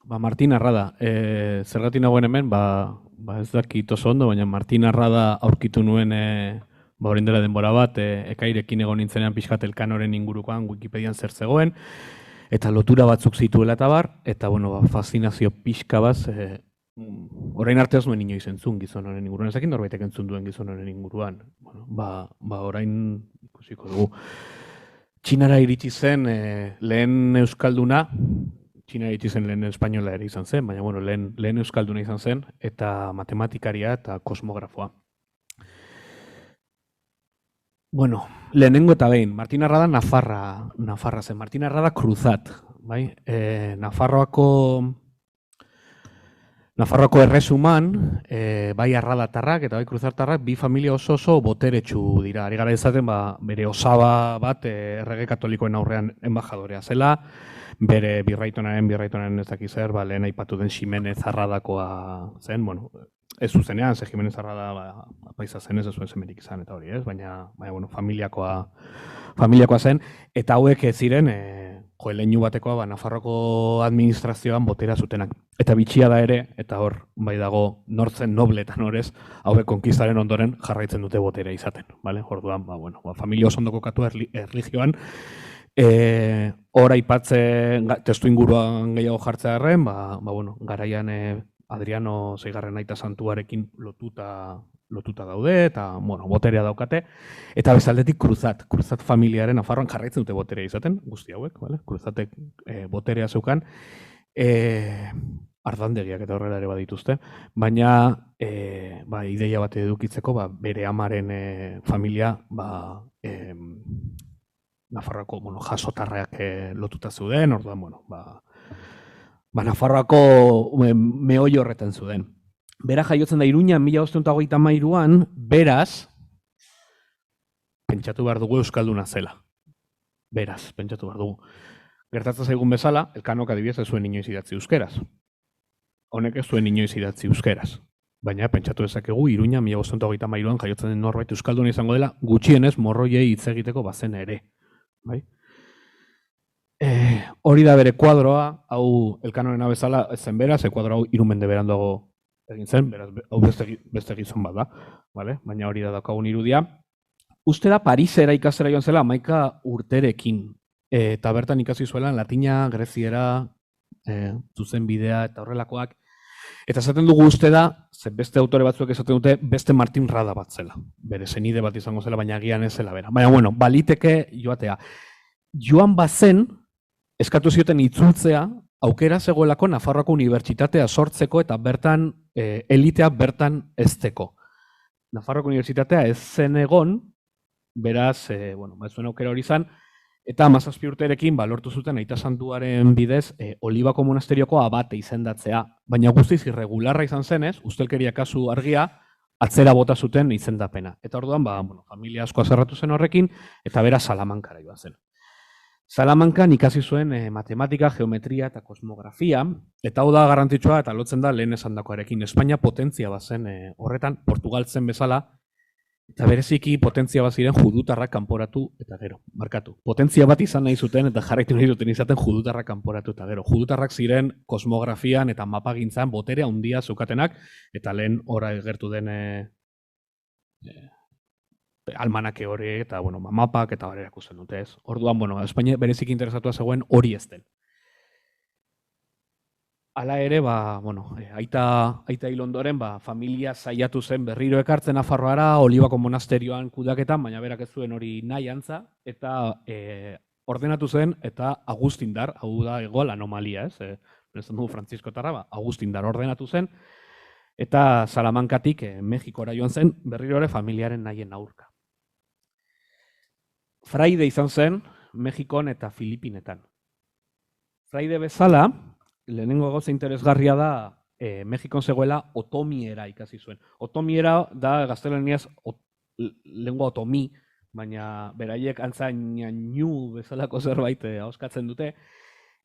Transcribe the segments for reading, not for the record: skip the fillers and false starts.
Martin Arrada, zergatik nagoen hemen, ez dakit oso ondo, baina Martin Arrada aurkitu nuen, orain dela denbora bat, ekairekin egon nintzenean pixkat elkanoren ingurukoan Wikipedian zer zegoen, eta lotura batzuk zituela eta bar, eta fascinazio pixka bat, orain arte ez nuen inoiz entzun gizon honen inguruan, ezakin norbaitek entzun duen gizon honen inguruan, orain ikusiko dugu. Txinara iritsi zen lehen euskalduna, Txina iritsi zen lehen espainola ere izan zen, baina lehen euskalduna izan zen, eta matematikaria eta kosmografoa. Lehenengo eta behin, Martin Arrada Nafarra zen, Martin Arrada Cruzat, bai? Nafarroako erresuman, bai Arradatarrak eta bai Cruzartarrak bi familia oso boteretsu dira. Ari gara izaten, bere osaba bat errege katolikoen aurrean enbajadorea zela, bere birraitonaren ez dakiz zer, lehen aipatu den Ximenez Arradakoa zen, ez zuzenean, ze Ximenez Arrada paisa zen, ez zuen zemerik izan eta hori, ez? Baina familiakoa zen, eta hauek ez ziren, leinu batekoa, Nafarroko administrazioan botera zutenak. Eta bitxia da ere, eta hor, bai dago, nortzen noble eta norez, hauek konkistaren ondoren jarraitzen dute botera izaten. Orduan, familia oso ondo kokatu erlijioan, hor aipatzen testu inguruan gehiago jartzea erren, garaian Adriano Seigarren aita santuarekin lotuta daude, eta boterea daukate, eta bezaldetik Cruzat familiaren Nafarroan jarraitzen dute boterea izaten, guzti hauek, Cruzatek boterea zeukan, ardandegiak eta horrela ere badituzte, baina ideia bat edukitzeko, bere amaren familia, Nafarroako jasotarrak lotuta zuden, orduan, Nafarroako meoi horretan zuden. Bera jaiotzen da Iruñan 1833an, beraz, pentsatu behar dugu euskalduna zela. Beraz, pentsatu behar dugu. Gertatzen zaigun bezala, Elkanok adibidez ez zuen inoiz idatzi euskeraz. Honek ez zuen inoiz idatzi euskeraz. Baina pentsatu dezakegu Iruñan 1833an jaiotzen den norbait euskalduna izango dela, gutxienez morroiei hitz egiteko bazen ere. Hori da bere kuadroa, hau Elkanarena bezala zen beraz, kuadro hau 3 mende beranduago egin zen, beraz, hau beste gizon bat da, baina hori da daukagun irudia. Uste da Parisera ikasera joan zela 11 urterekin, eta bertan ikasi zuela latina, greziera, zuzenbidea eta horrelakoak. Eta esaten dugu uste da, beste autore batzuek esaten dute, beste Martin Rada bat zela. Bere senide bat izango zela, baina agian ez zela bera. Baina, baliteke joatea. Joan bazen, eskatu zioten itzultzea, aukera zegoelako Nafarroako unibertsitatea sortzeko eta bertan elitea bertan ezteko. Nafarroako unibertsitatea ez zen egon, beraz, ez zuen aukera hori izan, eta 17 urterekin lortu zuten aita santuaren bidez Olibako monasterioko abate izendatzea, baina guztiz irregularra izan zenez, ustelkeria kasu argia, atzera bota zuten izendapena. Eta orduan, familia asko azerratu zen horrekin, eta bera Salamankara joan zen. Salamankan ikasi zuen matematika, geometria eta kosmografia, eta hau da garrantzitsua eta lotzen da lehen esandakoarekin. Espainia potentzia bazen horretan, Portugal zen bezala, eta bereziki potentzia bat ziren judutarrak kanporatu eta gero, markatu. Potentzia bat izan nahi zuten eta jarraitu nahi duten izaten judutarrak kanporatu eta gero. Judutarrak ziren kosmografian eta mapagintzan botere handia zeukatenak, eta lehen ora egertu den almanake hori eta mapak eta hori erakusten dute ez. Orduan, Espainia berezik interesatua zegoen hori ez den. Hala ere, aita hil ondoren, familia saiatu zen berriro ekartzen Nafarroara, Olibako monasterioan kudeaketan, baina berak ez zuen hori nahi antza, eta ordenatu zen, eta Agustindar, hau da igual anomalia, ez? Esan dugu Frantziskotarra, Agustindar ordenatu zen, eta Salamankatik Mexikora joan zen, berriro ere familiaren nahien aurka. Fraide izan zen, Mexikon eta Filipinetan. Fraide bezala, lehenengo gauza interesgarria da, Mexikon zegoela otomiera ikasi zuen. Otomiera da gaztelaniaz lengua otomi, baina beraiek antza ñañu bezalako zerbait ahoskatzen dute,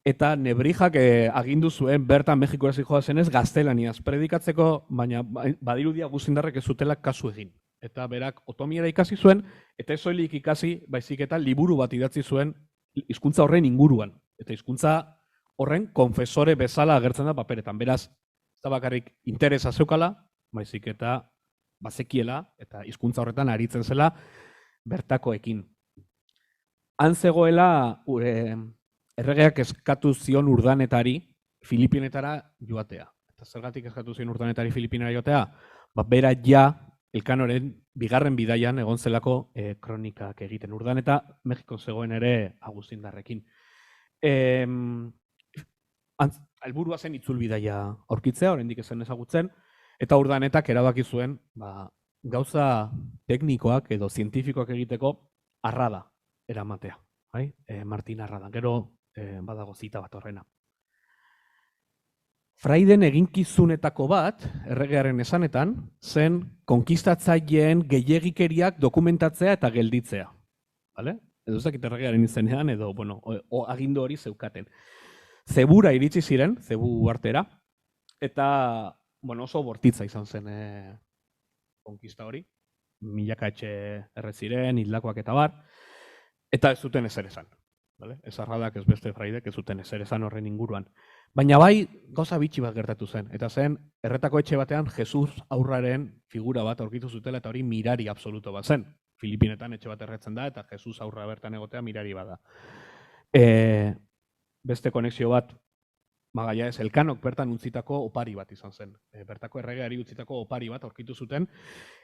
eta Nebrijak agindu zuen bertan Mexikora zijoa zenez gaztelaniaz predikatzeko, baina badirudia Agustindarrek ez zutela kasu egin. Eta berak otomiera ikasi zuen, eta ez soilik ikasi, baizik eta liburu bat idatzi zuen hizkuntza horren inguruan. Eta hizkuntza horren konfesore bezala agertzen da paperetan. Beraz, ez da bakarrik interesa zeukala, baizik eta bazekiela eta hizkuntza horretan aritzen zela bertakoekin. Han zegoela erregeak eskatu zion urdanetari Filipinetara joatea. Eta zergatik eskatu zion urdanetari Filipinetara joatea? Bera ja Elkanoren bigarren bidaian egon zelako kronikak egiten. Urdaneta Mexikon zegoen ere Agustindarrekin. Helburua zen itzulbidaia aurkitzea, oraindik ez zen ezagutzen, eta Urdanetak erabaki zuen gauza teknikoak edo zientifikoak egiteko Arrada eramatea. Martin Arrada, gero badago zita bat horrena. Fraiden eginkizunetako bat, erregearen esanetan, zen konkistatzaileen gehiegikeriak dokumentatzea eta gelditzea. Edo ezakit erregearen izenean, edo agindu hori zeukaten. Zebura iritsi ziren, Zebu artera, eta oso bortitza izan zen konkista hori. Milaka etxe erre ziren, hildakoak eta bar, eta ez zuten ezer esan. Ez Arradak ez beste Fraidek ez zuten ezer esan horren inguruan. Baina bai, gauza bitxi bat gertatu zen. Eta zen, erretako etxe batean Jesus aurraren figura bat aurkitu zutela eta hori mirari absoluto bat zen. Filipinetan etxe bat erretzen da eta Jesus aurra bertan egotea mirari bada. Beste konexio bat, Magaia ez, Elkanok bertan utzitako opari bat izan zen. Bertako erregeari utzitako opari bat aurkitu zuten.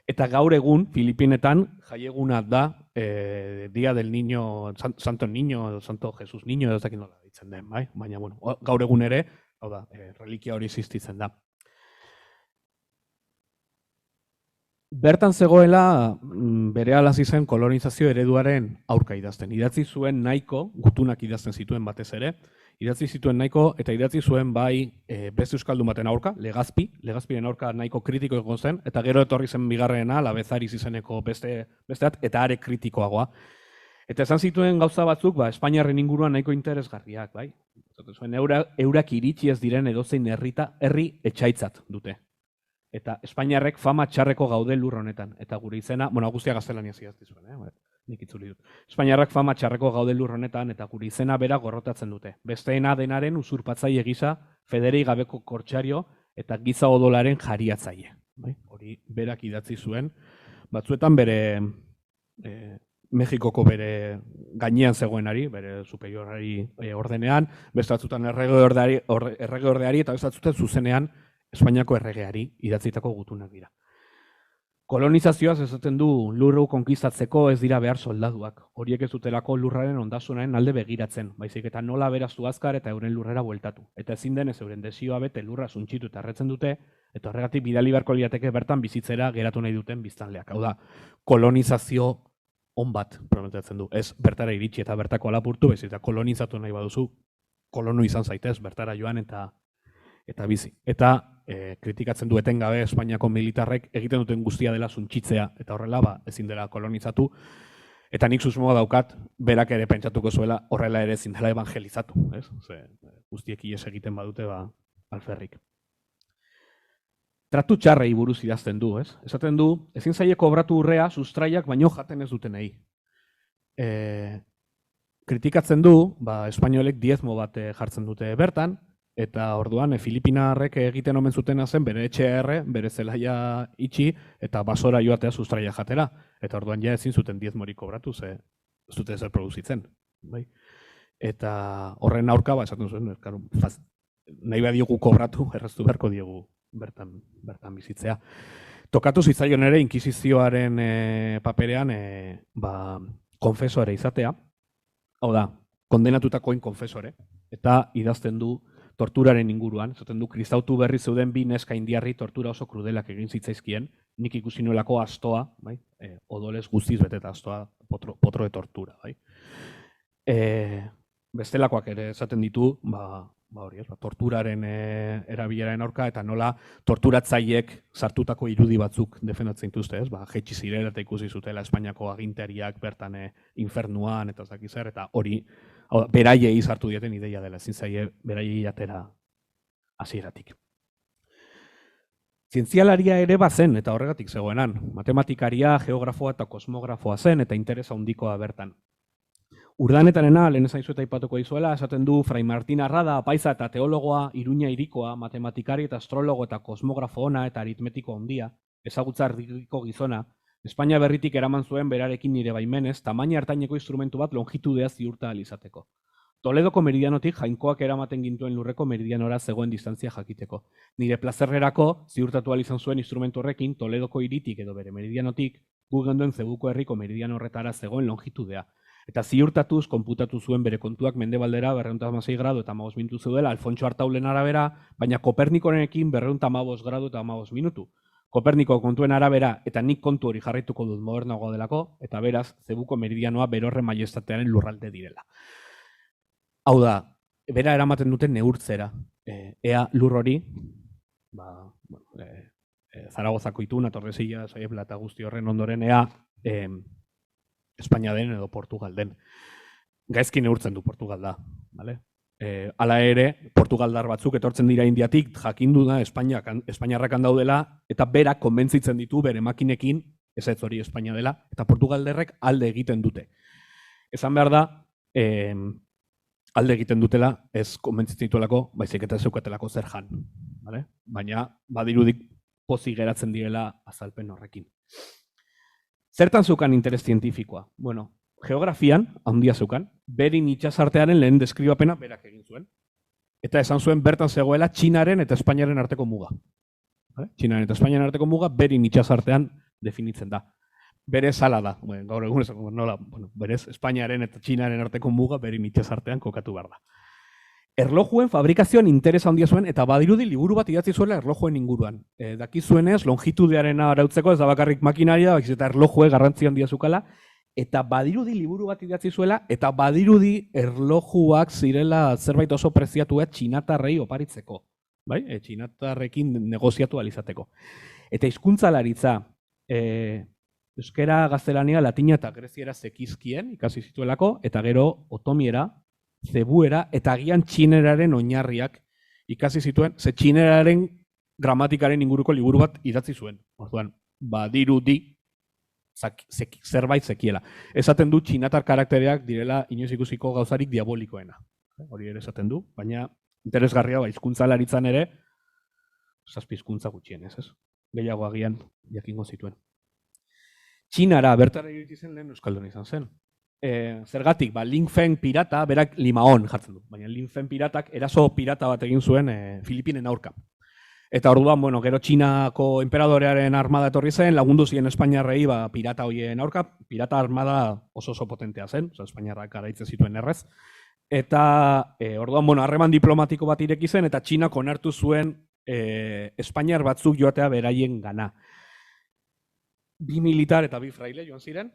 Eta gaur egun, Filipinetan, jaieguna da Dia del Niño, Santo Niño, Santo Jesus Niño, edo zakin nola ditzen den, bai? Baina, gaur egun ere, hau da, relikia hori existitzen da. Bertan zegoela, bere hasi zen kolonizazio ereduaren aurka idazten. Idatzi zuen nahiko, gutunak idazten zituen batez ere, idatzi zituen nahiko, eta idatzi zuen bai beste euskaldun baten aurka, Legazpiren aurka nahiko kritiko egon zen, eta gero etorri zen bigarrena, Labezariz izeneko besteat, eta are kritikoagoa. Eta esan zituen gauza batzuk, Espainiarren inguruan nahiko interesgarriak, bai? Zuen eurak iritsi ez diren edozein herri etxaitzat dute. Eta Espainiarrek fama txarreko gaude lur honetan. Eta gure izena, guztia gaztelania zidazti zuen, nik itzuli dut. Espainiarrak fama txarreko gaude lur honetan eta gure izena bera gorrotatzen dute. Besteena denaren usurpatzaile gisa, Federei gabeko kortsario eta giza odolaren jariatzaile. Hori berak idatzi zuen. Batzuetan bere Mexikoko bere gainean zegoenari, bere superiorari ordenean, beste batzuetan erregeordeari eta beste batzuetan zuzenean Espainiako erregeari idatzitako gutunak dira. Kolonizazioaz esaten du lurru konkistatzeko ez dira behar soldaduak. Horiek ez dutelako lurraren ondasunaren alde begiratzen, baizik eta nola beraztu azkar eta euren lurrera bueltatu. Eta ezin denez euren desioa bete lurra suntxitu eta erretzen dute, eta horregatik bidali beharko lirateke bertan bizitzera geratu nahi duten biztanleak. Hau da, kolonizazio on bat prometatzen du. Ez bertara iritsi eta bertako alapurtu, baizik eta kolonizatu nahi baduzu, kolonu izan zaitez, bertara joan eta bizi. Eta kritikatzen du etengabe Espainiako militarrek egiten duten guztia dela suntxitzea eta horrela ezin dela kolonizatu. Eta nik susmoa daukat, berak ere pentsatuko zuela horrela ere ezin dela evangelizatu. Guztiek ies egiten badute alferrik. Tratu txarrei buruz idazten du, esaten du, ezin zaie kobratu urrea sustraiak baino jaten ez dutenei. Kritikatzen du, espainolek diezmo bat jartzen dute bertan, eta orduan Filipinarrek egiten omen zutena zen bere etxe bere zelaia itxi eta basora joatea sustraia jatera. Eta orduan ja ezin zuten diezmorik kobratu, ze ez dute zer produzitzen. Eta horren aurka, esaten zuen, nahi badiogu kobratu, erraztu beharko diogu bertan bizitzea. Tokatu zitzaion ere inkisizioaren paperean konfesore izatea. Hau da, kondenatutakoen konfesore, eta idazten du torturaren inguruan, esaten du kristautu berri zeuden bi neska indiarri tortura oso krudelak egin zitzaizkien, nik ikusi nuelako astoa, odolez guztiz beteta astoa, potro de tortura. Bestelakoak ere esaten ditu, torturaren erabileraren aurka, eta nola torturatzaileek sartutako irudi batzuk defendatzen dituzte, jetxi zirela eta ikusi zutela Espainiako agintariak bertan infernuan, eta zakizar, eta hori beraiei sartu dieten ideia dela, ezin zaie beraiei atera hasieratik. Zientzialaria ere bazen, eta horregatik zegoenan, matematikaria, geografoa eta kosmografoa zen, eta interesa handikoa bertan. Urdanetarena, lehen ezaizu eta aipatuko dizuela, esaten du Fray Martin Arrada, apaiza eta teologoa, Iruña hirikoa, matematikari eta astrologo eta kosmografo ona eta aritmetiko handia, ezagutza erdiko gizona, Espainia berritik eraman zuen berarekin nire baimenez, tamaina hartaineko instrumentu bat longitudea ziurta alizateko. Toledoko meridianotik jainkoak eramaten gintuen lurreko meridianora zegoen distantzia jakiteko. Nire plazerrerako ziurtatu izan zuen instrumentu horrekin Toledoko hiritik edo bere meridianotik gu genduen Zebuko herriko meridian horretara zegoen longitudea. Eta ziurtatuz, konputatu zuen bere kontuak mendebaldera 216 gradu eta 15 minutu zeudela Alfonso Artaulen arabera, baina Kopernikorekin 215 gradu eta 15 minutu. Koperniko kontuen arabera eta nik kontu hori jarraituko dut modernagoa delako, eta beraz, Zebuko meridianoa berorre maiestatearen lurralde direla. Hau da, bera eramaten duten neurtzera. Ea lur hori, Zaragozako Ituna, Torresilla, Saiepla eta guzti horren ondoren, ea Espainia den edo Portugal den. Gaizki neurtzen du Portugal da. Hala ere, portugaldar batzuk etortzen dira Indiatik, jakindu da Espainiarrak daudela, eta berak konbentzitzen ditu bere makinekin, ez hori Espainia dela, eta portugalderrek alde egiten dute. Esan behar da, alde egiten dutela, ez konbentzitzen dituelako, baizik eta zeukatelako zer jan. Baina, badirudik pozik geratzen direla azalpen horrekin. Zertan zeukan interes zientifikoa? Bueno, geografian, handia zeukan, Berin itsasartearen lehen deskribapena berak egin zuen. Eta esan zuen bertan zegoela Txinaren eta Espainiaren arteko muga. Txinaren eta Espainiaren arteko muga Berin itsasartean definitzen da. Berez hala da, gaur egun esako nola, berez Espainiaren eta Txinaren arteko muga Berin itsasartean kokatu behar da. Erlojuen fabrikazioan interesa handia zuen eta badirudi liburu bat idatzi zuela erlojuen inguruan. Dakizuenez, longitudearena arautzeko ez da bakarrik makinaria, baizik eta erlojue garrantzi handia zukala, eta badirudi liburu bat idatzi zuela, eta badirudi erlojuak zirela zerbait oso preziatua txinatarrei oparitzeko. Txinatarrekin negoziatu alizateko. Eta hizkuntzalaritza, euskera, gaztelania, latina eta greziera zekizkien ikasi zituelako, eta gero otomiera, zebuera eta agian txineraren oinarriak ikasi zituen, ze txineraren gramatikaren inguruko liburu bat idatzi zuen. Orduan, badirudi zerbait zekiela. Esaten du txinatar karaktereak direla inoiz ikusiko gauzarik diabolikoena. Hori ere esaten du, baina interesgarria hizkuntzalaritzan ere, 7 hizkuntza gutxienez, ez? Gehiago agian jakingo zituen. Txinara bertara iritsi zen lehen euskaldun izan zen. Zergatik, Lin Feng pirata, berak Limaon jartzen du, baina Lin Feng piratak eraso pirata bat egin zuen Filipinen aurka. Eta orduan, gero Txinako enperadorearen armada etorri zen, lagundu ziren Espainiarrei pirata hoien aurka, pirata armada oso potentea zen, Espainiarrak garaitze zituen errez. Eta orduan, harreman diplomatiko bat ireki zen, eta Txinak onartu zuen Espainiar batzuk joatea beraien gana. 2 militar eta 2 fraile joan ziren.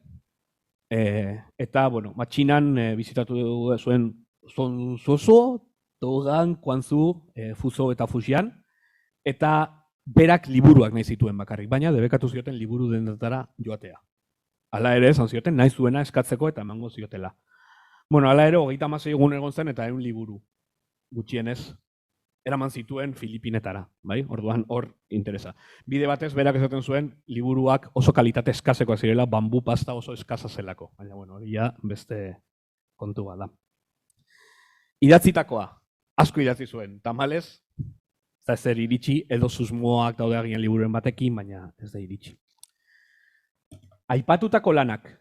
Eta, Txinan bizitatu zuen Zonzuozo, Dogan, Guangzhou, Fuzhou eta Fujian, eta berak liburuak nahi zituen bakarrik, baina debekatu zioten liburu denetara joatea. Hala ere, esan zioten, nahi zuena eskatzeko eta emango ziotela. Hala ere, 36 egun egon zen eta 100 liburu gutxienez eraman zituen Filipinetara, orduan hor interesa. Bide batez, berak esaten zuen, liburuak oso kalitate eskasekoa zirela, bambu pasta oso eskasa zelako. Baina, hori ja beste kontu bat da. Idatzitakoa, asko idatzi zuen, tamalez, ez da ezer iritsi, edo susmoak daude agian liburuen batekin, baina ez da iritsi. Aipatutako lanak,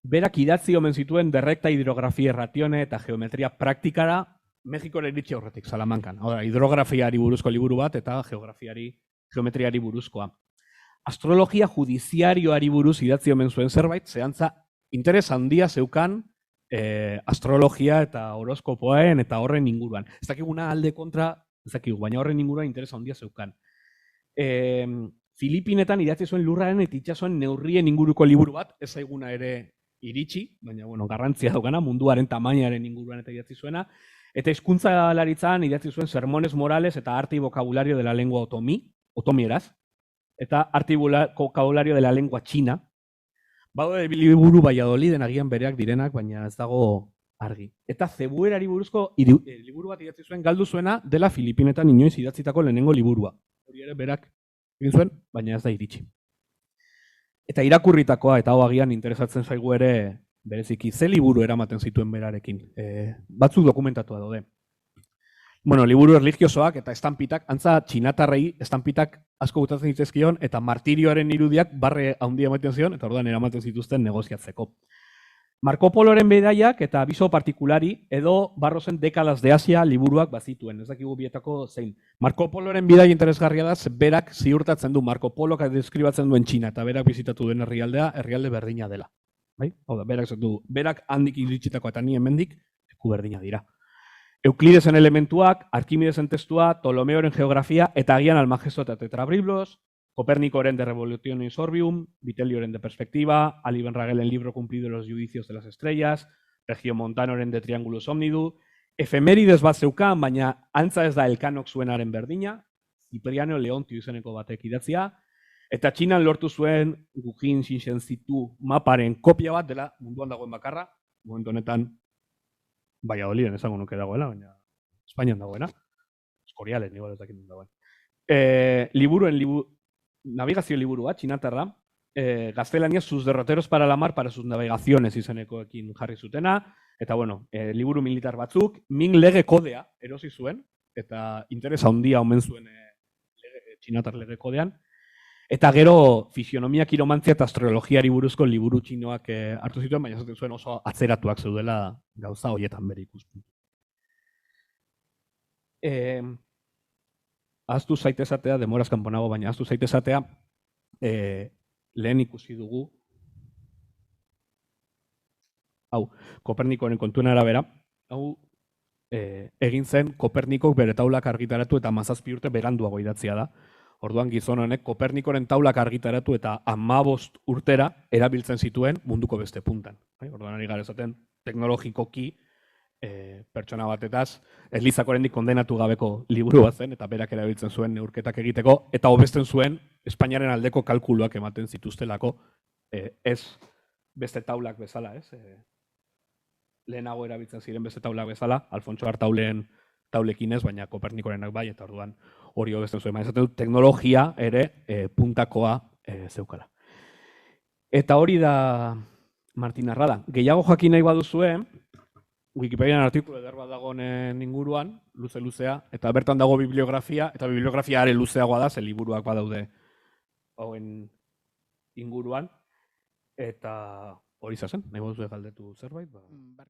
berak idatzi omen zituen derrekta hidrografia erratione eta geometria praktikara, Mexikora iritsi aurretik, Salamankan. Hidrografiari buruzko liburu bat eta geometriari buruzkoa. Astrologia judiziarioari buruz idatzi omen zuen zerbait, zehantza interes handia zeukan astrologia eta horoskopoen eta horren inguruan. Ez dakiguna alde kontra, ez dakigu, baina horren inguruan interes handia zeukan. Filipinetan idatzi zuen lurraren eta itsasoen neurrien inguruko liburu bat, ez zaiguna ere iritsi, baina garrantzia daukana, munduaren tamainaren inguruan eta idatzi zuena. Eta hizkuntzalaritzan idatzi zuen sermones morales eta arte y vocabulario de la lengua otomieraz, eta arte y vocabulario de la lengua china. Baude liburu Valladoliden agian bereak direnak, baina ez dago argi. Eta zebuerari buruzko liburu bat idatzi zuen galdu zuena dela Filipinetan inoiz idatzitako lehenengo liburua. Hori ere berak egin zuen, baina ez da iritsi. Eta irakurritakoa, eta hau agian interesatzen zaigu ere bereziki ze liburu eramaten zituen berarekin. Batzuk dokumentatu daude. Bueno, liburu erlijiosoak eta estampitak, antza txinatarrei estampitak asko gustatzen zitzaizkion eta martirioaren irudiak barre handia ematen zion eta orduan eramaten zituzten negoziatzeko. Marco Poloren bidaiak eta abiso partikulari edo Barrosen Décadas de Asia liburuak bazituen, ez dakigu bietako zein. Marco Poloren bidai interesgarria da, berak ziurtatzen du Marco Polok deskribatzen duen Txina eta berak bizitatu den herrialdea, herrialde berdina dela. Bai? Hau da, berak handik iritsitako eta ni hemendik leku berdina dira. Euklidesen elementuak, Arkimidesen testua, Ptolomeoren geografia eta agian Almagesto eta Tetrabriblos, Copérnicoren de Revolution in Sorbium, Vitellioren de Perspectiva, Ali Ben Ragelen libro Cumplido los Judicios de las Estrellas, Regiomontanoren de Triangulus Omnidu, efemerides bat zeukan, baina antza ez da Elkanok zuenaren berdina, Cipriano Leontio izeneko batek idatzia, eta Txinan lortu zuen Gujin Shinshenzhitu maparen kopia bat dela munduan dagoen bakarra, momentu honetan Valladoliden esango nuke dagoela, baina Espainian dagoena, Escorialen igual ez dakit dagoen. Navigazio liburua, txinatarra, gaztelania sus derroteros para la mar para sus navegaciones izenekoekin jarri zutena, eta bueno, liburu militar batzuk, Ming lege kodea erosi zuen, eta interesa handia omen zuen txinatar lege kodean, eta gero fisionomia, kiromantzia eta astrologiari buruzko liburu txinoak hartu zituen, baina zaten zuen oso atzeratuak zeudela gauza horietan bere ikuspuntu. Ahaztu zaitezatea, demoraz kanponago, baina ahaztu zaitezatea, lehen ikusi dugu, hau, Kopernikoren kontuen arabera, hau, egin zen Kopernikok bere taulak argitaratu eta 17 urte beranduago idatzia da. Orduan gizon honek Kopernikoren taulak argitaratu eta 15 urtera erabiltzen zituen munduko beste puntan. Orduan ari gara esaten teknologikoki pertsona batetaz, Elizak oraindik kondenatu gabeko liburu bat zen, eta berak erabiltzen zuen neurketak egiteko, eta hobesten zuen Espainiaren aldeko kalkuluak ematen zituztelako, ez beste taulak bezala, ez? Lehenago erabiltzen ziren beste taulak bezala, Alfonso Artaulen taulekin ez, baina Kopernikorenak bai, eta orduan hori hobesten zuen. Esaten dut, teknologia ere puntakoa zeukala. Eta hori da Martin Arrada. Gehiago jakin nahi baduzue, Wikipedian artikulu eder bat dagoen inguruan, luze-luzea, eta bertan dago bibliografia, eta bibliografia are luzeagoa da, ze liburuak badaude hauen inguruan, eta hori zazen, nahi baduzu galdetu zerbait?